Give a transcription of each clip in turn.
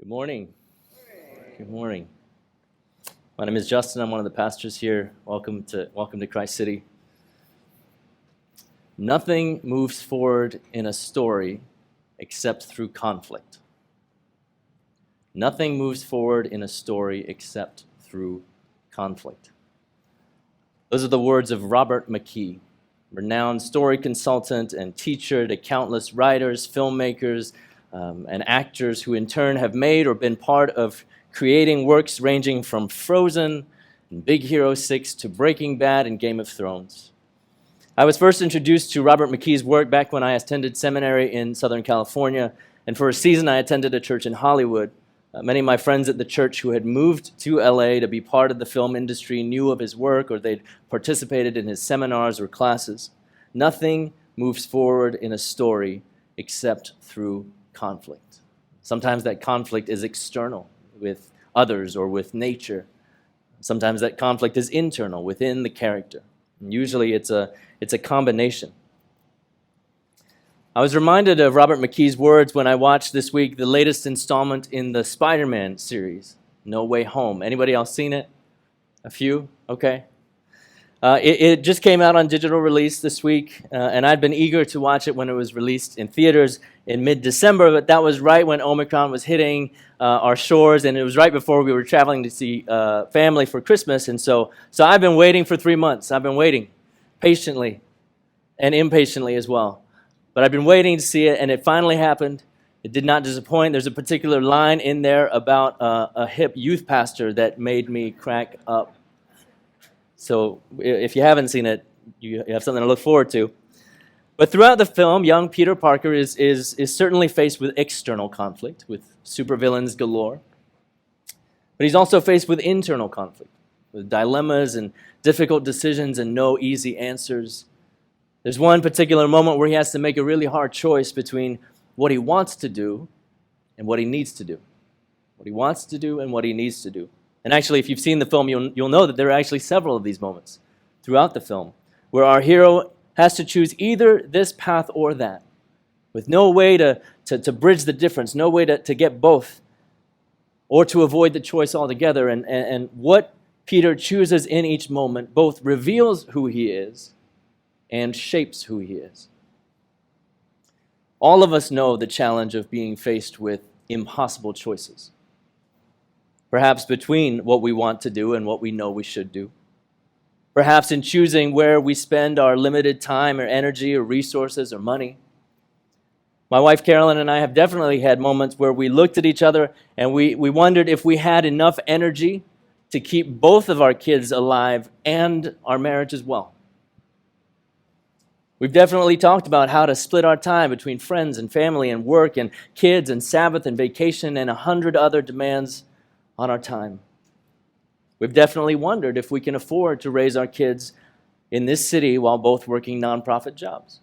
Good morning. Good morning. My name is Justin. I'm one of the pastors here. Welcome to Christ City. Nothing moves forward in a story except through conflict. Nothing moves forward in a story except through conflict. Those are the words of Robert McKee, renowned story consultant and teacher to countless writers, filmmakers, and actors who in turn have made or been part of creating works ranging from Frozen and Big Hero 6 to Breaking Bad and Game of Thrones. I was first introduced to Robert McKee's work back when I attended seminary in Southern California, and for a season I attended a church in Hollywood. Many of my friends at the church who had moved to LA to be part of the film industry knew of his work or they'd participated in his seminars or classes. Nothing moves forward in a story except through conflict. Sometimes that conflict is external with others or with nature. Sometimes that conflict is internal within the character. And usually it's a combination. I was reminded of Robert McKee's words when I watched this week the latest installment in the Spider-Man series, No Way Home. Anybody else seen it? A few? Okay. It just came out on digital release this week, and I'd been eager to watch it when it was released in theaters in mid-December, but that was right when Omicron was hitting our shores, and it was right before we were traveling to see family for Christmas, and so I've been waiting for 3 months. I've been waiting patiently and impatiently as well. But I've been waiting to see it, and it finally happened. It did not disappoint. There's a particular line in there about a hip youth pastor that made me crack up. So if you haven't seen it, you have something to look forward to. But throughout the film, young Peter Parker is certainly faced with external conflict, with supervillains galore. But he's also faced with internal conflict, with dilemmas and difficult decisions and no easy answers. There's one particular moment where he has to make a really hard choice between what he wants to do and what he needs to do. What he wants to do and what he needs to do. And actually, if you've seen the film, you'll know that there are actually several of these moments throughout the film where our hero has to choose either this path or that, with no way to bridge the difference, no way to get both, or to avoid the choice altogether. And what Peter chooses in each moment both reveals who he is and shapes who he is. All of us know the challenge of being faced with impossible choices. Perhaps between what we want to do and what we know we should do. Perhaps in choosing where we spend our limited time or energy or resources or money. My wife Carolyn and I have definitely had moments where we looked at each other and we wondered if we had enough energy to keep both of our kids alive and our marriage as well. We've definitely talked about how to split our time between friends and family and work and kids and Sabbath and vacation and 100 other demands on our time. We've definitely wondered if we can afford to raise our kids in this city while both working nonprofit jobs.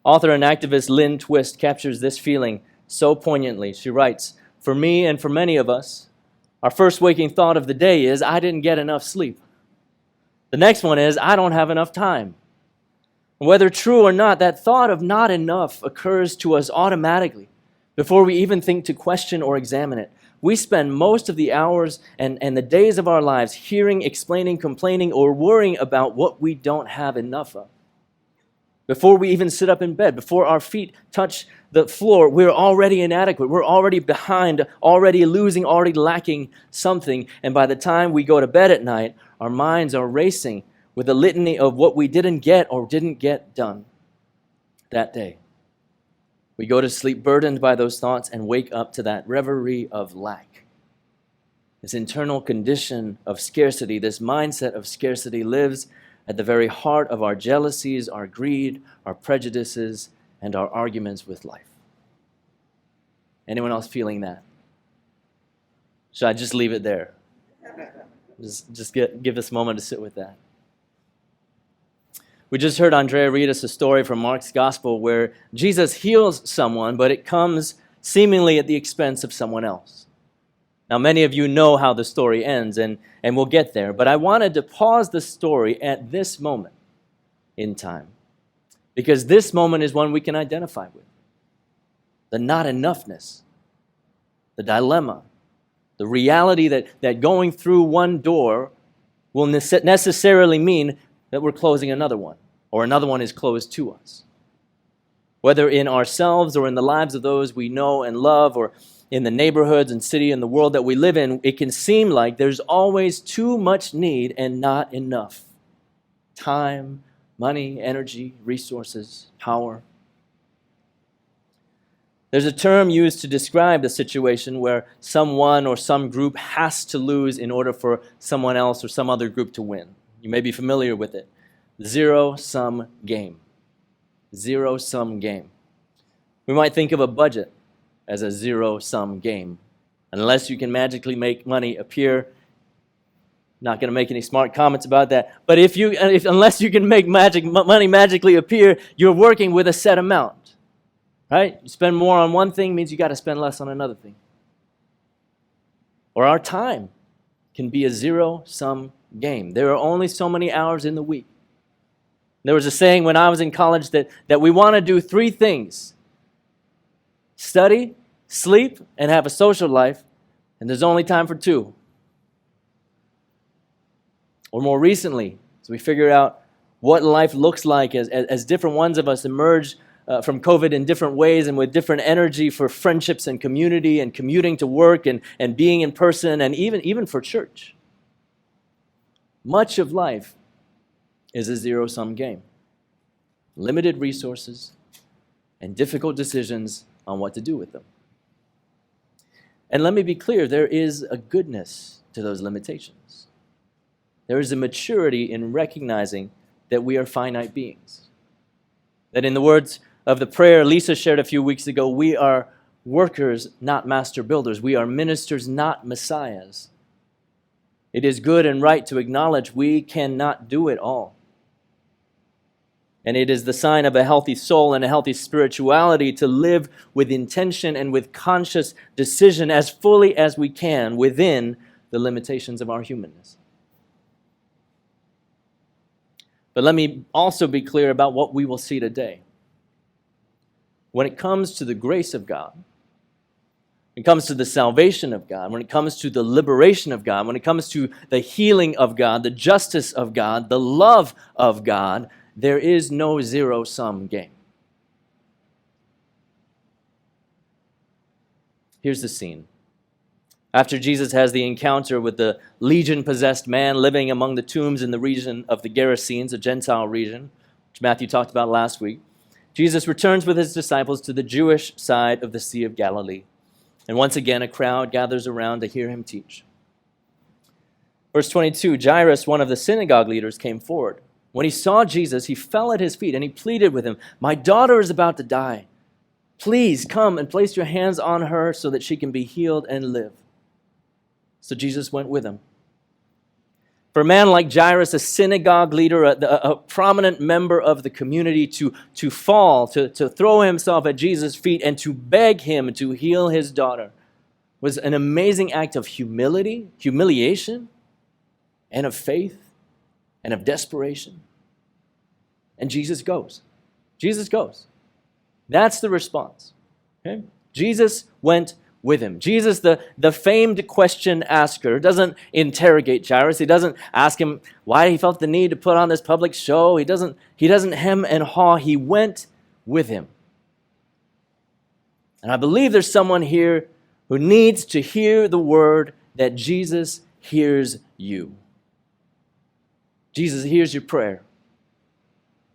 Author and activist Lynn Twist captures this feeling so poignantly. She writes, "For me and for many of us, our first waking thought of the day is, I didn't get enough sleep. The next one is, I don't have enough time. Whether true or not, that thought of not enough occurs to us automatically before we even think to question or examine it. We spend most of the hours and the days of our lives hearing, explaining, complaining, or worrying about what we don't have enough of. Before we even sit up in bed, before our feet touch the floor, we're already inadequate. We're already behind, already losing, already lacking something. And by the time we go to bed at night, our minds are racing with a litany of what we didn't get or didn't get done that day. We go to sleep burdened by those thoughts and wake up to that reverie of lack. This internal condition of scarcity, this mindset of scarcity lives at the very heart of our jealousies, our greed, our prejudices, and our arguments with life. Anyone else feeling that? Should I just leave it there? Just give this moment to sit with that. We just heard Andrea read us a story from Mark's Gospel where Jesus heals someone, but it comes seemingly at the expense of someone else. Now, many of you know how the story ends, and we'll get there, but I wanted to pause the story at this moment in time, because this moment is one we can identify with. The not enoughness the dilemma, the reality that going through one door will necessarily mean that we're closing another one, or another one is closed to us. Whether in ourselves or in the lives of those we know and love, or in the neighborhoods and city and the world that we live in, it can seem like there's always too much need and not enough. Time, money, energy, resources, power. There's a term used to describe the situation where someone or some group has to lose in order for someone else or some other group to win. You may be familiar with it. Zero-sum game. Zero-sum game. We might think of a budget as a zero-sum game. Unless you can magically make money appear. Not going to make any smart comments about that. But unless you can make money magically appear, you're working with a set amount. Right? You spend more on one thing means you got to spend less on another thing. Or our time can be a zero-sum game. There are only so many hours in the week. There was a saying when I was in college that we want to do three things: study, sleep, and have a social life, and there's only time for two. Or more recently, as we figure out what life looks like as different ones of us emerge from COVID in different ways and with different energy for friendships and community and commuting to work and being in person and even for church. Much of life is a zero-sum game. Limited resources and difficult decisions on what to do with them. And let me be clear, there is a goodness to those limitations. There is a maturity in recognizing that we are finite beings. That in the words of the prayer Lisa shared a few weeks ago, we are workers, not master builders. We are ministers, not messiahs. It is good and right to acknowledge we cannot do it all. And it is the sign of a healthy soul and a healthy spirituality to live with intention and with conscious decision as fully as we can within the limitations of our humanness. But let me also be clear about what we will see today. When it comes to the grace of God, when it comes to the salvation of God, when it comes to the liberation of God, when it comes to the healing of God, the justice of God, the love of God, there is no zero-sum game. Here's the scene. After Jesus has the encounter with the legion-possessed man living among the tombs in the region of the Gerasenes, a Gentile region, which Matthew talked about last week, Jesus returns with his disciples to the Jewish side of the Sea of Galilee. And once again, a crowd gathers around to hear him teach. Verse 22, Jairus, one of the synagogue leaders, came forward. When he saw Jesus, he fell at his feet and he pleaded with him, "My daughter is about to die. Please come and place your hands on her so that she can be healed and live." So Jesus went with him. For a man like Jairus, a synagogue leader, a prominent member of the community, to fall, to throw himself at Jesus' feet and to beg him to heal his daughter was an amazing act of humiliation, and of faith, and of desperation. And Jesus goes. Jesus goes. That's the response. Okay? Jesus went with him. Jesus, the famed question asker, doesn't interrogate Jairus. He doesn't ask him why he felt the need to put on this public show. He doesn't hem and haw. He went with him. And I believe there's someone here who needs to hear the word that Jesus hears you. Jesus hears your prayer.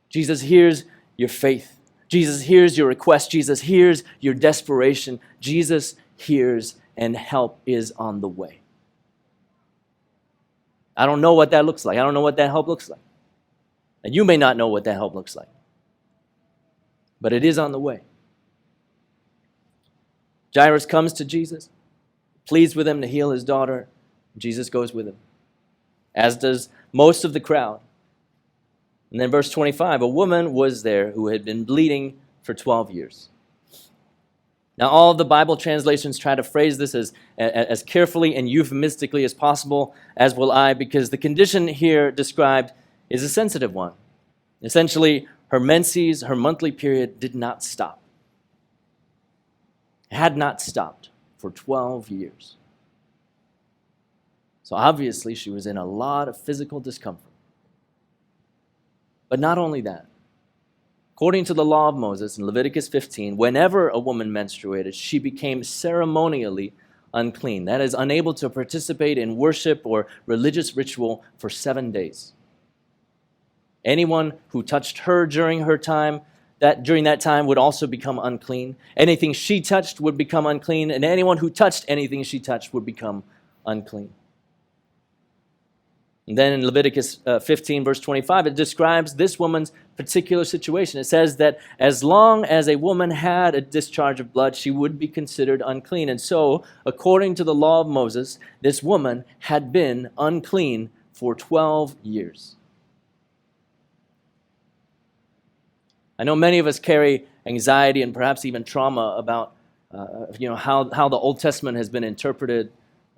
Jesus hears your faith. Jesus hears your request. Jesus hears your desperation. Jesus hears, and help is on the way. I don't know what that looks like. I don't know what that help looks like. And you may not know what that help looks like. But it is on the way. Jairus comes to Jesus, pleads with him to heal his daughter. Jesus goes with him, as does most of the crowd. And then verse 25, a woman was there who had been bleeding for 12 years. Now, all of the Bible translations try to phrase this as carefully and euphemistically as possible, as will I, because the condition here described is a sensitive one. Essentially, her menses, her monthly period, did not stop. Had not stopped. for 12 years. So obviously she was in a lot of physical discomfort. But not only that. According to the law of Moses in Leviticus 15, whenever a woman menstruated, she became ceremonially unclean. That is, unable to participate in worship or religious ritual for 7 days. Anyone who touched her during that time would also become unclean. Anything she touched would become unclean, and anyone who touched anything she touched would become unclean. And then in Leviticus 15, verse 25, it describes this woman's particular situation. It says that as long as a woman had a discharge of blood, she would be considered unclean. And so, according to the law of Moses, this woman had been unclean for 12 years. I know many of us carry anxiety and perhaps even trauma about how the Old Testament has been interpreted,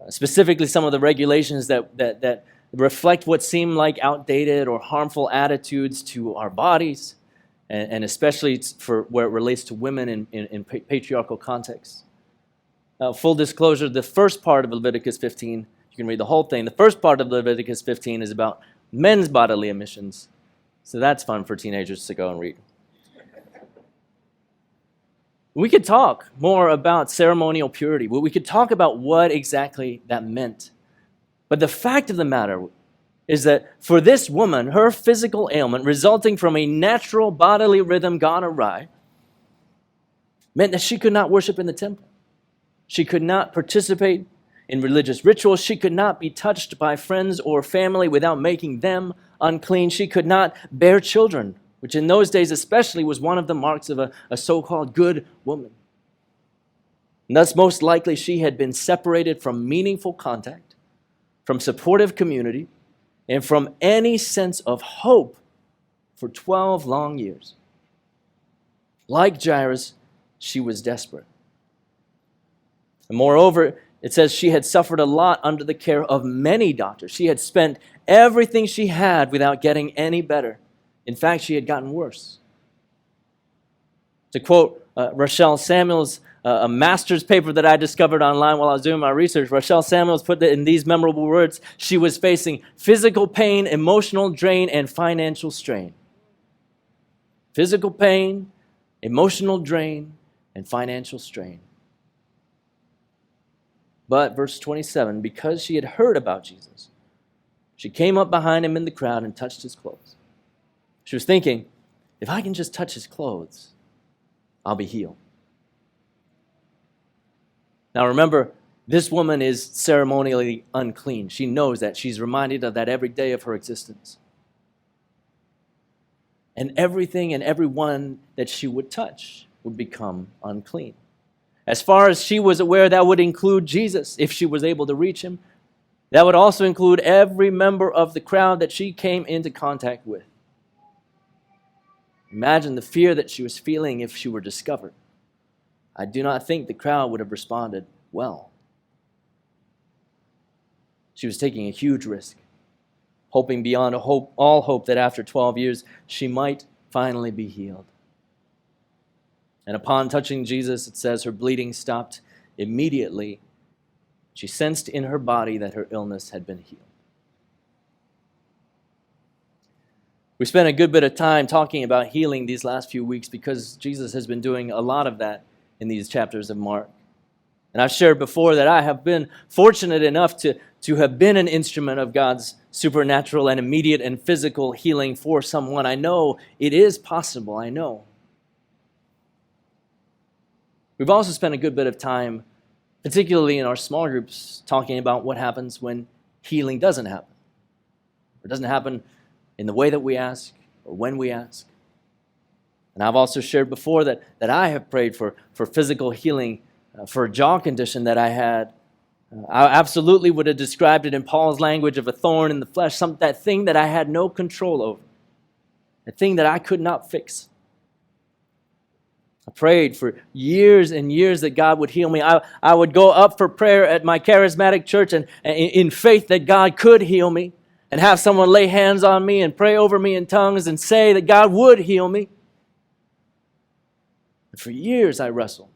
specifically some of the regulations that reflect what seem like outdated or harmful attitudes to our bodies, and especially for where it relates to women in patriarchal contexts. Full disclosure, the first part of Leviticus 15, you can read the whole thing. The first part of Leviticus 15 is about men's bodily emissions. So that's fun for teenagers to go and read. We could talk more about ceremonial purity. We could talk about what exactly that meant. But the fact of the matter is that for this woman, her physical ailment resulting from a natural bodily rhythm gone awry meant that she could not worship in the temple. She could not participate in religious rituals. She could not be touched by friends or family without making them unclean. She could not bear children, which in those days especially was one of the marks of a so-called good woman. And thus, most likely, she had been separated from meaningful contact, from supportive community, and from any sense of hope for 12 long years. Like Jairus, she was desperate. And moreover, it says she had suffered a lot under the care of many doctors. She had spent everything she had without getting any better. In fact, she had gotten worse. To quote Rochelle Samuels, a master's paper that I discovered online while I was doing my research, Rochelle Samuels put it in these memorable words: she was facing physical pain, emotional drain, and financial strain. Physical pain, emotional drain, and financial strain. But, verse 27, because she had heard about Jesus, she came up behind him in the crowd and touched his clothes. She was thinking, if I can just touch his clothes, I'll be healed. Now remember, this woman is ceremonially unclean. She knows that. She's reminded of that every day of her existence. And everything and everyone that she would touch would become unclean. As far as she was aware, that would include Jesus, if she was able to reach him. That would also include every member of the crowd that she came into contact with. Imagine the fear that she was feeling if she were discovered. I do not think the crowd would have responded well. She was taking a huge risk, hoping beyond all hope that after 12 years she might finally be healed. And upon touching Jesus, it says her bleeding stopped immediately. She sensed in her body that her illness had been healed. We spent a good bit of time talking about healing these last few weeks because Jesus has been doing a lot of that in these chapters of Mark. And I've shared before that I have been fortunate enough to have been an instrument of God's supernatural and immediate and physical healing for someone. I know it is possible, I know. We've also spent a good bit of time, particularly in our small groups, talking about what happens when healing doesn't happen. It doesn't happen in the way that we ask or when we ask. And I've also shared before that I have prayed for physical healing for a jaw condition that I had. I absolutely would have described it in Paul's language of a thorn in the flesh, that thing that I had no control over, a thing that I could not fix. I prayed for years and years that God would heal me. I would go up for prayer at my charismatic church and in faith that God could heal me, and have someone lay hands on me and pray over me in tongues and say that God would heal me. And for years I wrestled,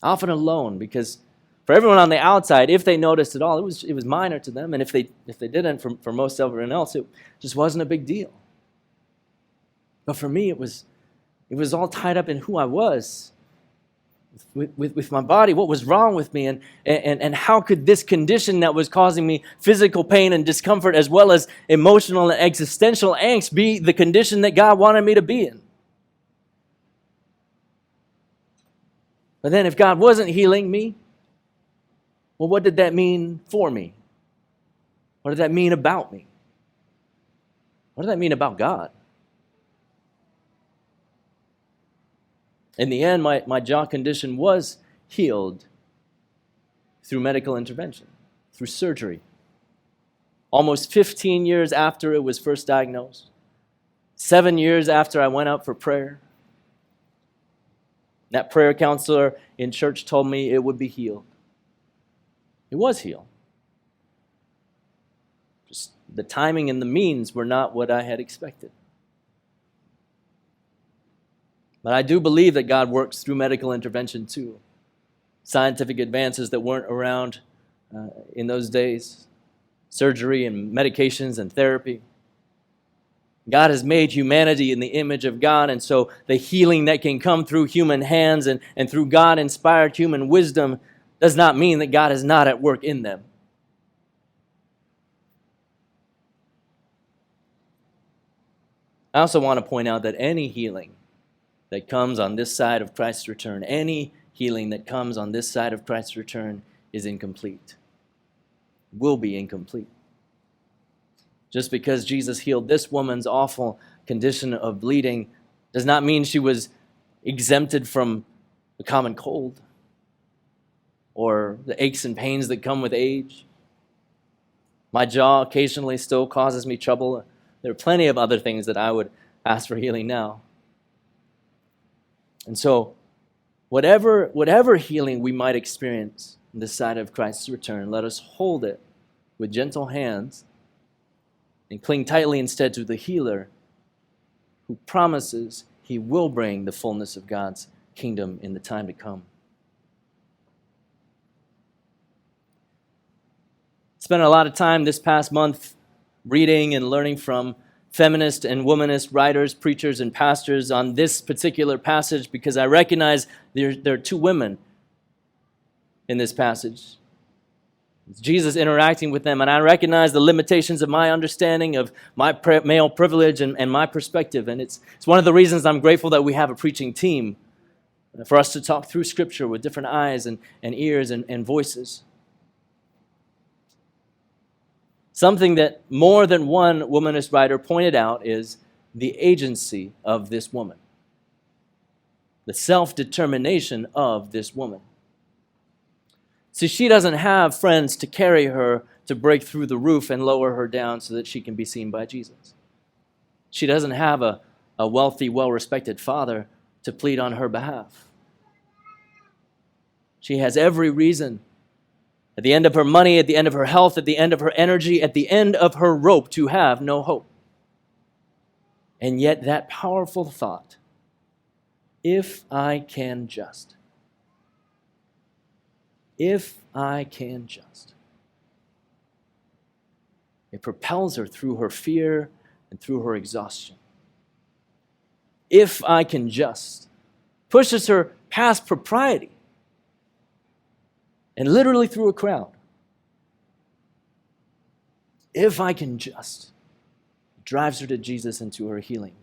often alone, because For everyone on the outside, if they noticed at all, it was minor to them. And if they didn't, for most everyone else, it just wasn't a big deal. But for me, it was all tied up in who I was, with my body, what was wrong with me, and how could this condition that was causing me physical pain and discomfort as well as emotional and existential angst be the condition that God wanted me to be in? But then if God wasn't healing me, well, what did that mean for me? What did that mean about me? What did that mean about God? In the end, my jaw condition was healed through medical intervention, through surgery. Almost 15 years after it was first diagnosed, 7 years after I went out for prayer, that prayer counselor in church told me it would be healed. It was healed. Just the timing and the means were not what I had expected. But I do believe that God works through medical intervention too. Scientific advances that weren't around in those days. Surgery and medications and therapy. God has made humanity in the image of God, and so the healing that can come through human hands and through God-inspired human wisdom does not mean that God is not at work in them. I also want to point out that any healing that comes on this side of Christ's return, any healing that comes on this side of Christ's return is incomplete, will be incomplete. Just because Jesus healed this woman's awful condition of bleeding does not mean she was exempted from the common cold or the aches and pains that come with age. My jaw occasionally still causes me trouble. There are plenty of other things that I would ask for healing now. And so, whatever healing we might experience on this side of Christ's return, let us hold it with gentle hands and cling tightly instead to the healer who promises he will bring the fullness of God's kingdom in the time to come. Spent a lot of time this past month reading and learning from feminist and womanist writers, preachers, and pastors on this particular passage because I recognize there are two women in this passage. It's Jesus interacting with them, and I recognize the limitations of my understanding of my male privilege and my perspective, and it's one of the reasons I'm grateful that we have a preaching team for us to talk through Scripture with different eyes and ears and voices. Something that more than one womanist writer pointed out is the agency of this woman, the self-determination of this woman. See, she doesn't have friends to carry her to break through the roof and lower her down so that she can be seen by Jesus. She doesn't have a wealthy, well-respected father to plead on her behalf. She has every reason, at the end of her money, at the end of her health, at the end of her energy, at the end of her rope, to have no hope. And yet that powerful thought, if I can just, it propels her through her fear and through her exhaustion. If I can just, pushes her past propriety and literally through a crowd. If I can just, drives her to Jesus and to her healing.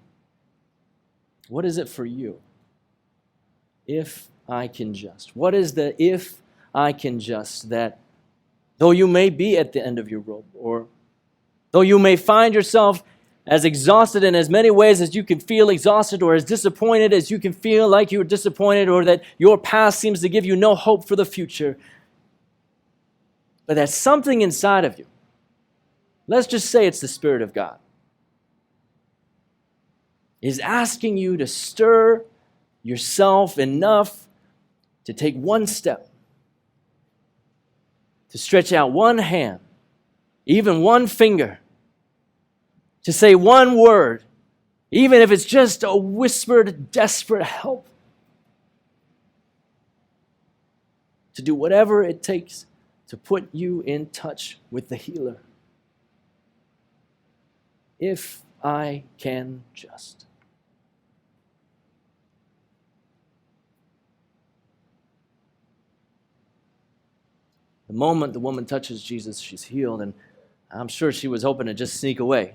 What is it for you? If I can just. What is the if I can just that though you may be at the end of your rope, or though you may find yourself as exhausted in as many ways as you can feel exhausted, or as disappointed as you can feel like you were disappointed, or that your past seems to give you no hope for the future, but that something inside of you, let's just say it's the Spirit of God, is asking you to stir yourself enough to take one step, to stretch out one hand, even one finger, to say one word, even if it's just a whispered, desperate help. to do whatever it takes to put you in touch with the healer. If I can just. The moment the woman touches Jesus, she's healed, and I'm sure she was hoping to just sneak away.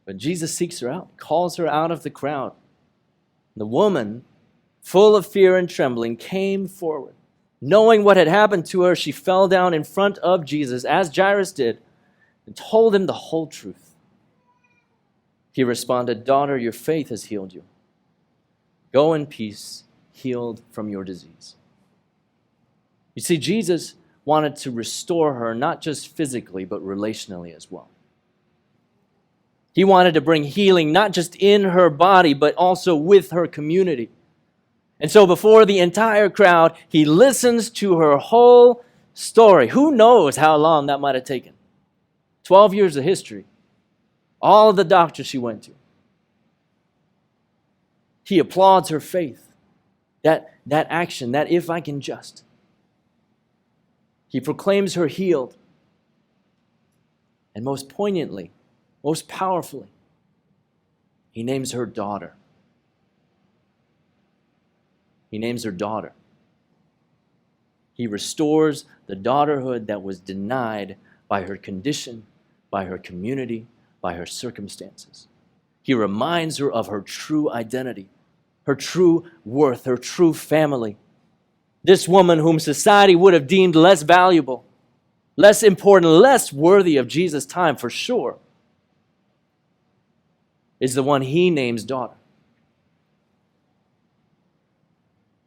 But Jesus seeks her out, calls her out of the crowd. The woman, full of fear and trembling, came forward. Knowing what had happened to her, she fell down in front of Jesus, as Jairus did, and told him the whole truth. He responded, "Daughter, your faith has healed you. Go in peace, healed from your disease." You see, Jesus wanted to restore her not just physically, but relationally as well. He wanted to bring healing not just in her body, but also with her community. And so before the entire crowd, he listens to her whole story. Who knows how long that might have taken? 12 years of history. All of the doctors she went to. He applauds her faith. That action, that if I can just. He proclaims her healed. And most poignantly, most powerfully, he names her daughter. He names her daughter. He restores the daughterhood that was denied by her condition, by her community, by her circumstances. He reminds her of her true identity, her true worth, her true family. This woman whom society would have deemed less valuable, less important, less worthy of Jesus' time for sure, is the one he names daughter.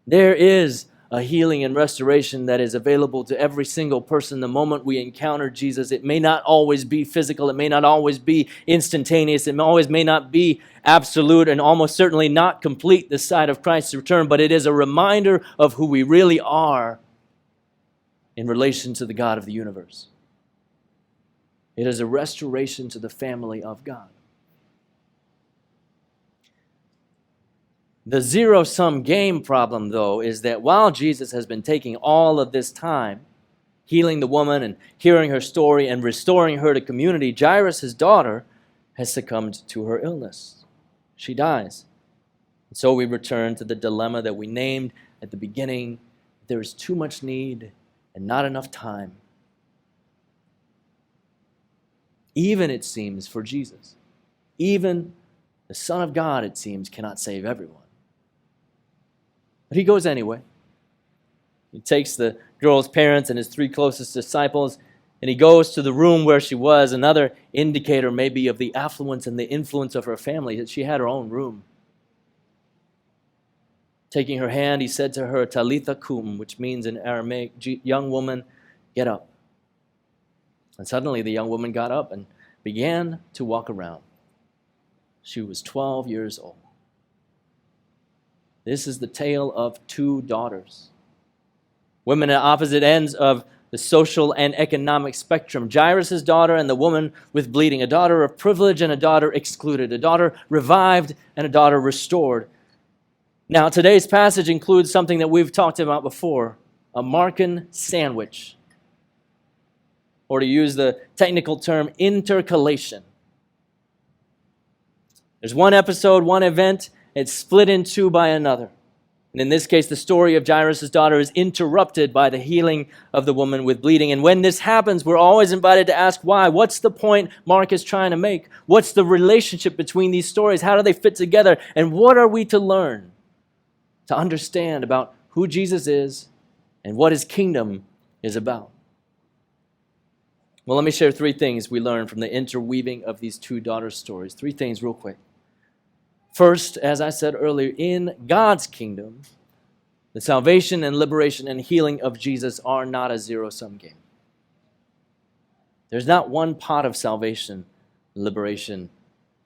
There is a healing and restoration that is available to every single person the moment we encounter Jesus. It may not always be physical. It may not always be instantaneous. It always may not be absolute and almost certainly not complete this side of Christ's return, but it is a reminder of who we really are in relation to the God of the universe. It is a restoration to the family of God. The zero-sum game problem, though, is that while Jesus has been taking all of this time, healing the woman and hearing her story and restoring her to community, Jairus, his daughter, has succumbed to her illness. She dies. And so we return to the dilemma that we named at the beginning. There is too much need and not enough time. Even, it seems, for Jesus. Even the Son of God, it seems, cannot save everyone. But he goes anyway. He takes the girl's parents and his 3 closest disciples, and he goes to the room where she was. Another indicator maybe of the affluence and the influence of her family, that she had her own room. Taking her hand, he said to her, "Talitha kum," which means in Aramaic, "Young woman, get up." And suddenly the young woman got up and began to walk around. She was 12 years old. This is the tale of 2 daughters. Women at opposite ends of the social and economic spectrum. Jairus' daughter and the woman with bleeding. A daughter of privilege and a daughter excluded. A daughter revived and a daughter restored. Now, today's passage includes something that we've talked about before, a Markan sandwich. Or to use the technical term, intercalation. There's one episode, one event, it's split in 2 by another. And in this case, the story of Jairus' daughter is interrupted by the healing of the woman with bleeding. And when this happens, we're always invited to ask why. What's the point Mark is trying to make? What's the relationship between these stories? How do they fit together? And what are we to learn, to understand about who Jesus is and what his kingdom is about? Well, let me share 3 things we learn from the interweaving of these 2 daughters' stories. 3 things real quick. First, as I said earlier, in God's kingdom, the salvation and liberation and healing of Jesus are not a zero-sum game. There's not one pot of salvation, liberation,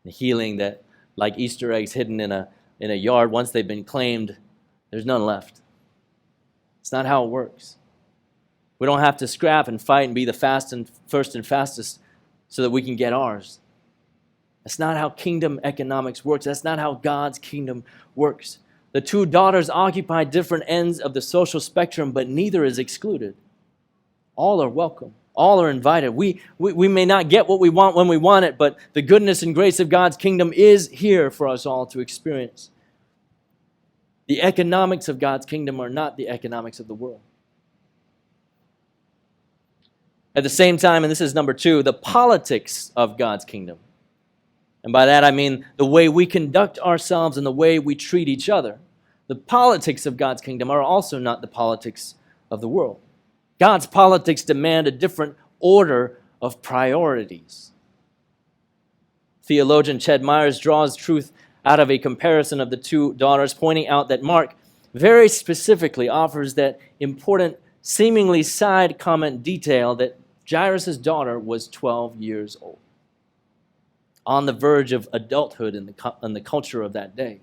and healing that, like Easter eggs hidden in a yard, once they've been claimed, there's none left. It's not how it works. We don't have to scrap and fight and be the first and fastest so that we can get ours. That's not how kingdom economics works. That's not how God's kingdom works. The two daughters occupy different ends of the social spectrum, but neither is excluded. All are welcome. All are invited. We may not get what we want when we want it, but the goodness and grace of God's kingdom is here for us all to experience. The economics of God's kingdom are not the economics of the world. At the same time, and this is number 2, the politics of God's kingdom. And by that I mean the way we conduct ourselves and the way we treat each other. The politics of God's kingdom are also not the politics of the world. God's politics demand a different order of priorities. Theologian Ched Myers draws truth out of a comparison of the two daughters, pointing out that Mark very specifically offers that important, seemingly side comment detail that Jairus' daughter was 12 years old, on the verge of adulthood in the culture of that day.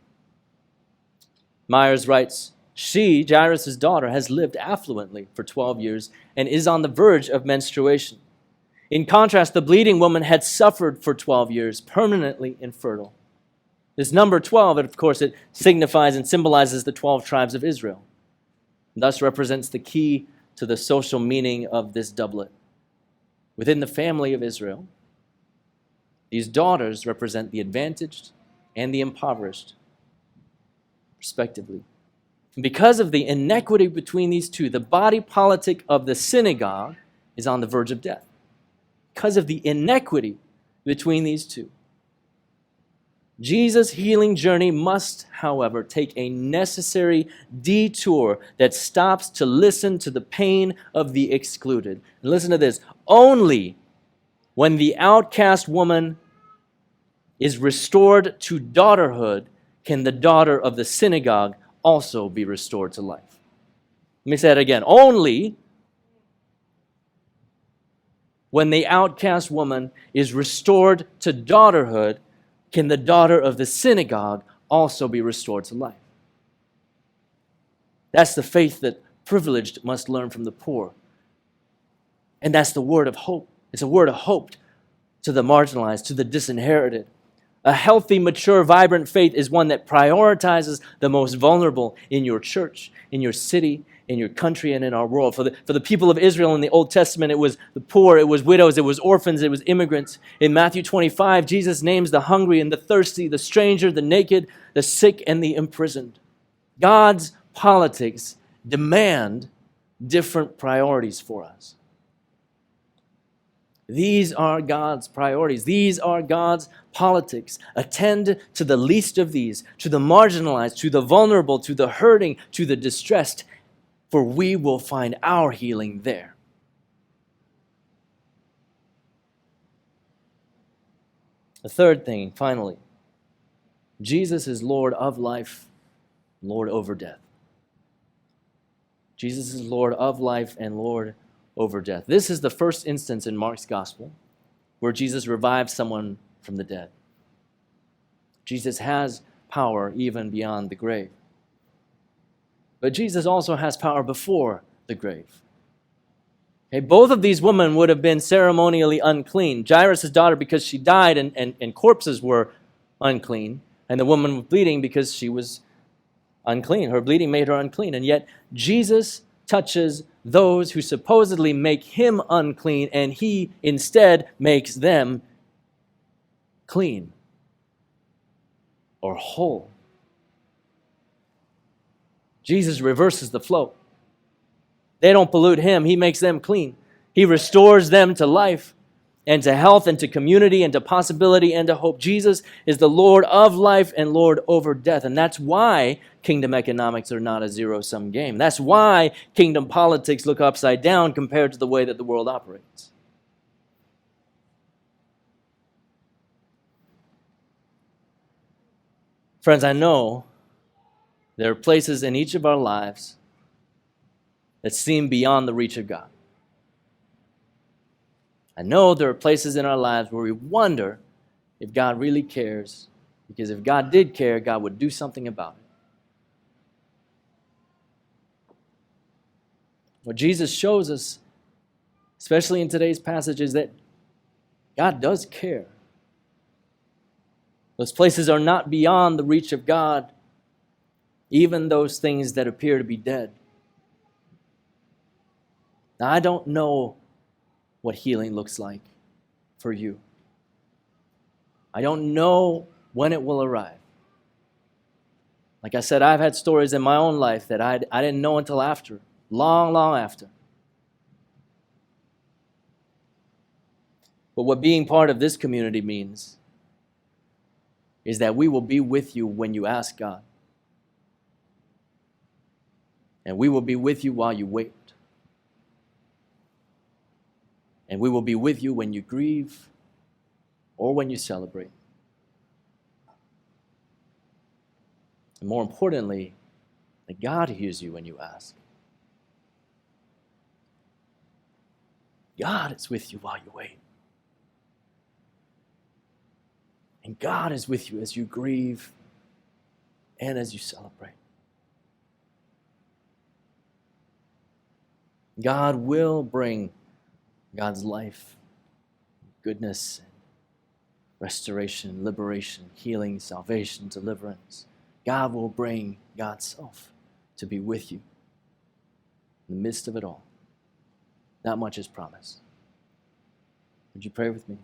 Myers writes, she, Jairus' daughter, has lived affluently for 12 years and is on the verge of menstruation. In contrast, the bleeding woman had suffered for 12 years, permanently infertile. This number 12, of course, it signifies and symbolizes the 12 tribes of Israel. And thus represents the key to the social meaning of this doublet. Within the family of Israel, these daughters represent the advantaged and the impoverished, respectively. And because of the inequity between these two, the body politic of the synagogue is on the verge of death. Because of the inequity between these two. Jesus' healing journey must, however, take a necessary detour that stops to listen to the pain of the excluded. And listen to this. Only when the outcast woman is restored to daughterhood can the daughter of the synagogue also be restored to life. Let me say that again. Only when the outcast woman is restored to daughterhood can the daughter of the synagogue also be restored to life. That's the faith that privileged must learn from the poor. And that's the word of hope. It's a word of hope to the marginalized, to the disinherited. A healthy, mature, vibrant faith is one that prioritizes the most vulnerable in your church, in your city, in your country, and in our world. For the people of Israel in the Old Testament, it was the poor, it was widows, it was orphans, it was immigrants. In Matthew 25, Jesus names the hungry and the thirsty, the stranger, the naked, the sick, and the imprisoned. God's politics demand different priorities for us. These are God's priorities. These are God's politics. Attend to the least of these, to the marginalized, to the vulnerable, to the hurting, to the distressed, for we will find our healing there. The third thing, finally, Jesus is Lord of life, Lord over death. Jesus is Lord of life and Lord over death. This is the first instance in Mark's gospel where Jesus revives someone from the dead. Jesus has power even beyond the grave. But Jesus also has power before the grave. Okay, both of these women would have been ceremonially unclean. Jairus' daughter because she died and corpses were unclean, and the woman was bleeding because she was unclean. Her bleeding made her unclean. And yet Jesus touches those who supposedly make him unclean, and he instead makes them clean or whole. Jesus reverses the flow. They don't pollute him. He makes them clean. He restores them to life and to health and to community and to possibility and to hope. Jesus is the Lord of life and Lord over death. And that's why kingdom economics are not a zero-sum game. That's why kingdom politics look upside down compared to the way that the world operates. Friends, I know there are places in each of our lives that seem beyond the reach of God. I know there are places in our lives where we wonder if God really cares, because if God did care, God would do something about it. What Jesus shows us, especially in today's passage, is that God does care. Those places are not beyond the reach of God. even those things that appear to be dead. Now, I don't know what healing looks like for you. I don't know when it will arrive. Like I said, I've had stories in my own life that I didn't know until after, long, long after. But what being part of this community means is that we will be with you when you ask God. And we will be with you while you wait. And we will be with you when you grieve or when you celebrate. And more importantly, that God hears you when you ask. God is with you while you wait. And God is with you as you grieve and as you celebrate. God will bring God's life, goodness, restoration, liberation, healing, salvation, deliverance. God will bring God's self to be with you in the midst of it all. That much is promised. Would you pray with me?